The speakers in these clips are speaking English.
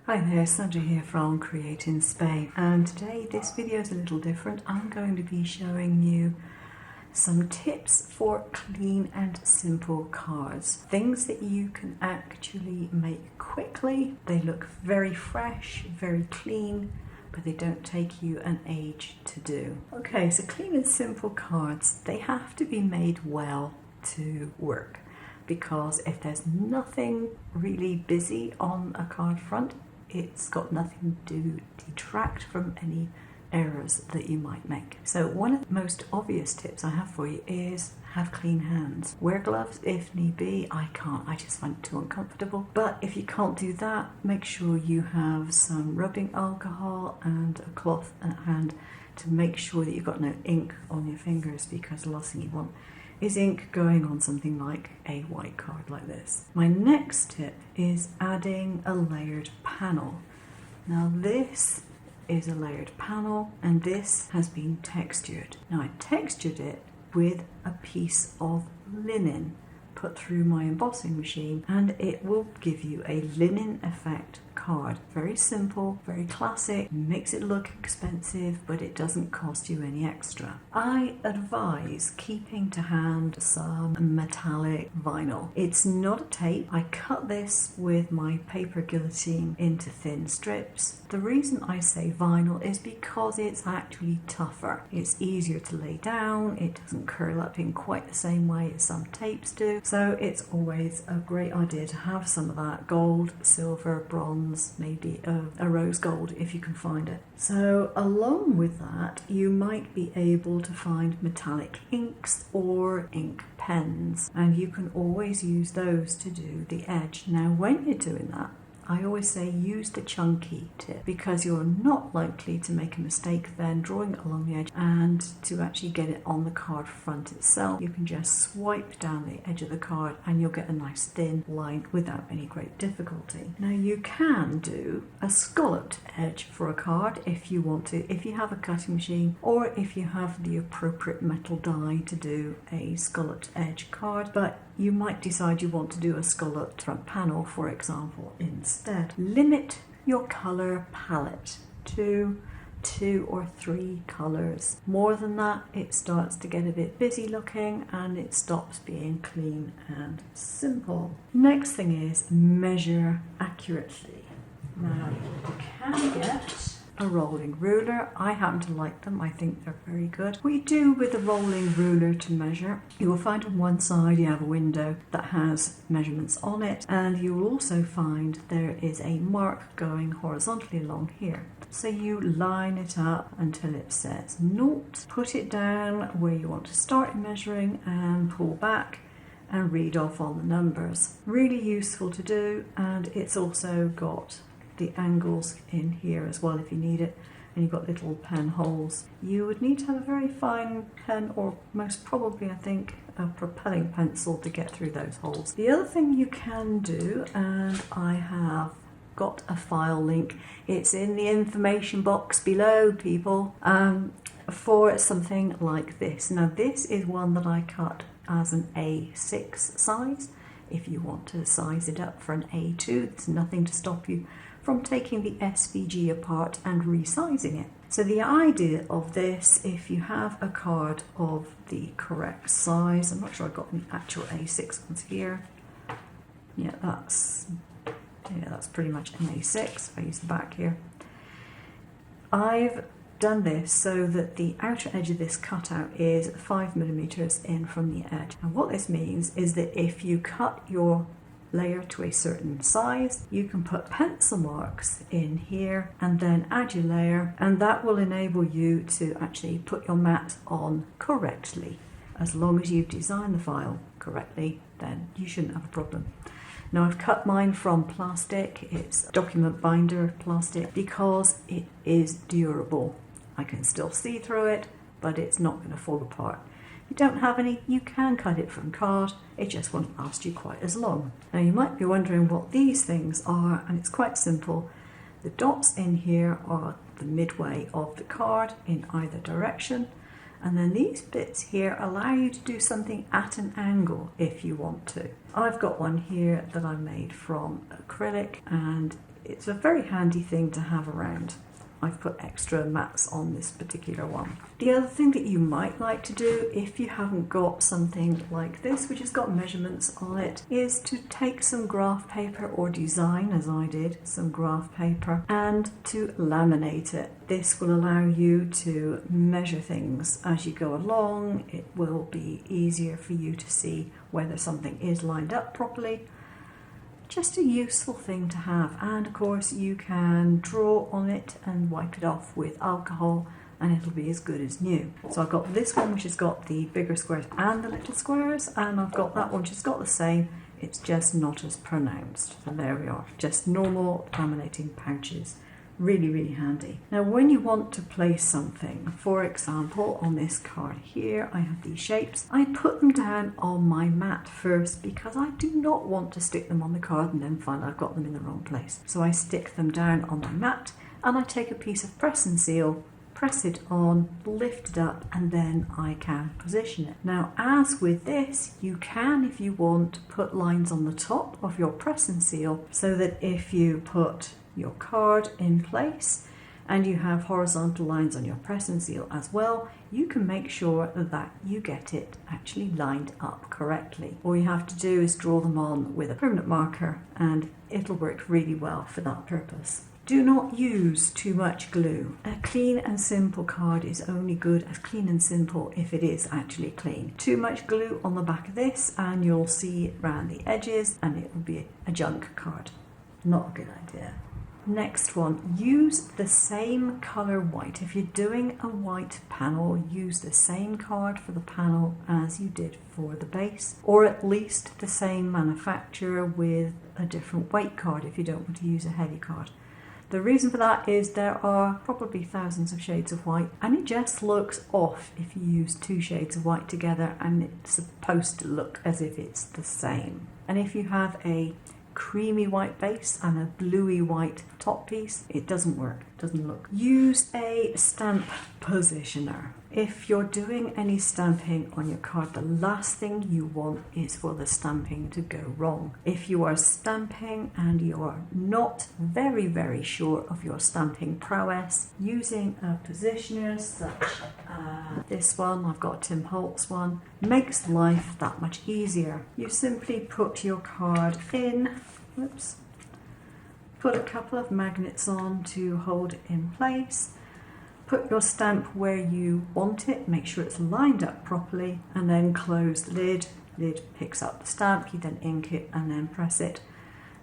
Hi there, Sandra here from Create in Spain, and today this video is a little different. I'm going to be showing you some tips for clean and simple cards. Things that you can actually make quickly. They look very fresh, very clean, but they don't take you an age to do. Okay, so clean and simple cards, they have to be made well to work, because if there's nothing really busy on a card front, it's got nothing to detract from any errors that you might make. So one of the most obvious tips I have for you is have clean hands. Wear gloves if need be. I can't, I just find it too uncomfortable. But if you can't do that, make sure you have some rubbing alcohol and a cloth at hand to make sure that you've got no ink on your fingers, because the last thing you want is ink going on something like a white card like this. My next tip is adding a layered panel. Now this is a layered panel and this has been textured. Now I textured it with a piece of linen put through my embossing machine, and it will give you a linen effect card. Very simple, very classic, makes it look expensive, but it doesn't cost you any extra. I advise keeping to hand some metallic vinyl. It's not a tape. I cut this with my paper guillotine into thin strips. The reason I say vinyl is because it's actually tougher. It's easier to lay down, it doesn't curl up in quite the same way as some tapes do. So it's always a great idea to have some of that gold, silver, bronze, maybe a rose gold if you can find it. So along with that, you might be able to find metallic inks or ink pens, and you can always use those to do the edge. Now when you're doing that, I always say use the chunky tip, because you're not likely to make a mistake then drawing it along the edge, and to actually get it on the card front itself, you can just swipe down the edge of the card and you'll get a nice thin line without any great difficulty. Now you can do a scalloped edge for a card if you want to, if you have a cutting machine or if you have the appropriate metal die to do a scalloped edge card, but you might decide you want to do a scalloped front panel, for example, instead. Limit your colour palette to 2 or 3 colours. More than that, it starts to get a bit busy looking and it stops being clean and simple. Next thing is measure accurately. Now, you can get a rolling ruler. I happen to like them. I think they're very good. What you do with a rolling ruler to measure, you will find on one side you have a window that has measurements on it, and you will also find there is a mark going horizontally along here. So you line it up until it says 0, put it down where you want to start measuring and pull back and read off on the numbers. Really useful to do, and it's also got the angles in here as well if you need it, and you've got little pen holes. You would need to have a very fine pen, or most probably I think a propelling pencil, to get through those holes. The other thing you can do, and I have got a file link, it's in the information box below, people, for something like this. Now this is one that I cut as an A6 size. If you want to size it up for an A2, there's nothing to stop you from taking the SVG apart and resizing it. So the idea of this, if you have a card of the correct size, I'm not sure I've got the actual A6 ones here. Yeah, that's pretty much an A6. If I use the back here. I've done this so that the outer edge of this cutout is 5mm in from the edge. And what this means is that if you cut your layer to a certain size, you can put pencil marks in here and then add your layer, and that will enable you to actually put your mat on correctly. As long as you've designed the file correctly, then you shouldn't have a problem. Now I've cut mine from plastic, it's document binder plastic, because it is durable. I can still see through it, but it's not going to fall apart. If you don't have any, you can cut it from card, it just won't last you quite as long. Now you might be wondering what these things are, and it's quite simple. The dots in here are the midway of the card in either direction, And then these bits here allow you to do something at an angle if you want to. I've got one here that I made from acrylic, and it's a very handy thing to have around. I've put extra mats on this particular one. The other thing that you might like to do if you haven't got something like this, which has got measurements on it, is to take some graph paper, or design, as I did, some graph paper, and to laminate it. This will allow you to measure things as you go along. It will be easier for you to see whether something is lined up properly. Just a useful thing to have, and of course you can draw on it and wipe it off with alcohol and it'll be as good as new. So I've got this one which has got the bigger squares and the little squares, and I've got that one which has got the same, it's just not as pronounced. So there we are, just normal laminating pouches. Really, really handy. Now when you want to place something, for example on this card here I have these shapes, I put them down on my mat first because I do not want to stick them on the card and then find I've got them in the wrong place. So I stick them down on my mat and I take a piece of press and seal, press it on, lift it up, and then I can position it. Now as with this, you can, if you want, put lines on the top of your press and seal so that if you put your card in place and you have horizontal lines on your press and seal as well, you can make sure that you get it actually lined up correctly. All you have to do is draw them on with a permanent marker and it'll work really well for that purpose. Do not use too much glue. A clean and simple card is only good as clean and simple if it is actually clean. Too much glue on the back of this and you'll see it around the edges and it will be a junk card. Not a good idea. Next one, use the same colour white. If you're doing a white panel, use the same card for the panel as you did for the base, or at least the same manufacturer with a different weight card if you don't want to use a heavy card. The reason for that is there are probably thousands of shades of white and it just looks off if you use two shades of white together and it's supposed to look as if it's the same. And if you have a creamy white base and a bluey white top piece, it doesn't work, it doesn't look. Use a stamp positioner. If you're doing any stamping on your card, the last thing you want is for the stamping to go wrong. If you are stamping and you are not very sure of your stamping prowess, using a positioner such as this one, I've got Tim Holtz one, makes life that much easier. You simply put your card in, put a couple of magnets on to hold it in place, put your stamp where you want it, make sure it's lined up properly, and then close the lid. Lid picks up the stamp, you then ink it and then press it.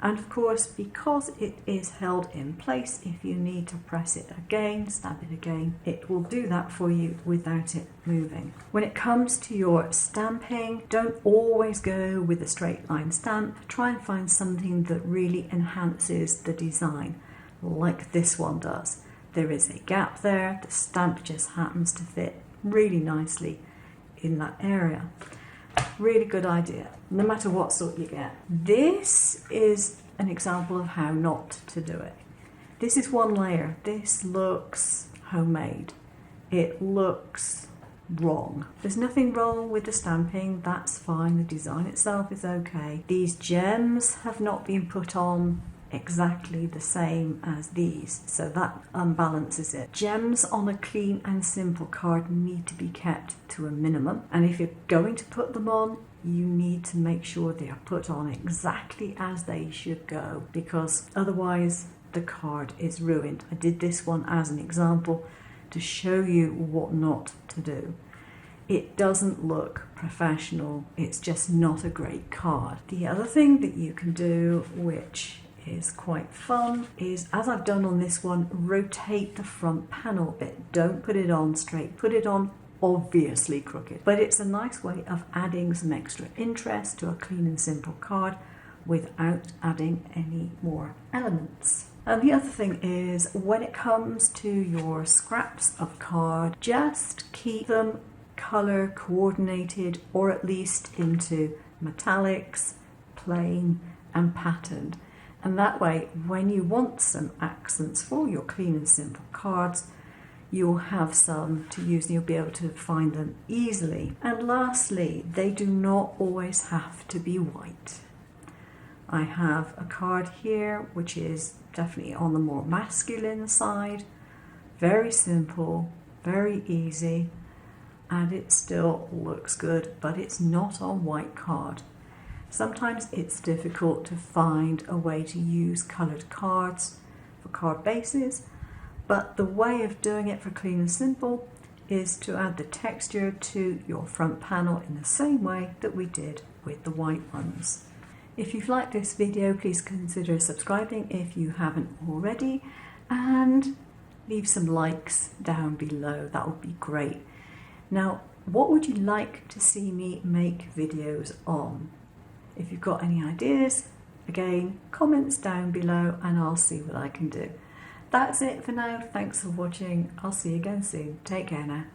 And of course, because it is held in place, if you need to press it again, stamp it again, it will do that for you without it moving. When it comes to your stamping, don't always go with a straight line stamp. Try and find something that really enhances the design, like this one does. There is a gap there, the stamp just happens to fit really nicely in that area. Really good idea, no matter what sort you get. This is an example of how not to do it. This is one layer. This looks homemade. It looks wrong. There's nothing wrong with the stamping, that's fine. The design itself is okay. These gems have not been put on exactly the same as these, so that unbalances it. Gems on a clean and simple card need to be kept to a minimum, and if you're going to put them on, you need to make sure they are put on exactly as they should go, because otherwise the card is ruined. I did this one as an example to show you what not to do. It doesn't look professional, it's just not a great card. The other thing that you can do, which is quite fun, is, as I've done on this one, rotate the front panel bit. Don't put it on straight, put it on obviously crooked. But it's a nice way of adding some extra interest to a clean and simple card without adding any more elements. And the other thing is, when it comes to your scraps of card, just keep them color coordinated, or at least into metallics, plain and patterned. And that way, when you want some accents for your clean and simple cards, you'll have some to use and you'll be able to find them easily. And lastly, they do not always have to be white. I have a card here which is definitely on the more masculine side. Very simple, very easy, and it still looks good, but it's not on white card. Sometimes it's difficult to find a way to use coloured cards for card bases, but the way of doing it for clean and simple is to add the texture to your front panel in the same way that we did with the white ones. If you've liked this video, please consider subscribing if you haven't already, and leave some likes down below. That would be great. Now, what would you like to see me make videos on? If you've got any ideas, again, comments down below and I'll see what I can do. That's it for now. Thanks for watching. I'll see you again soon. Take care now.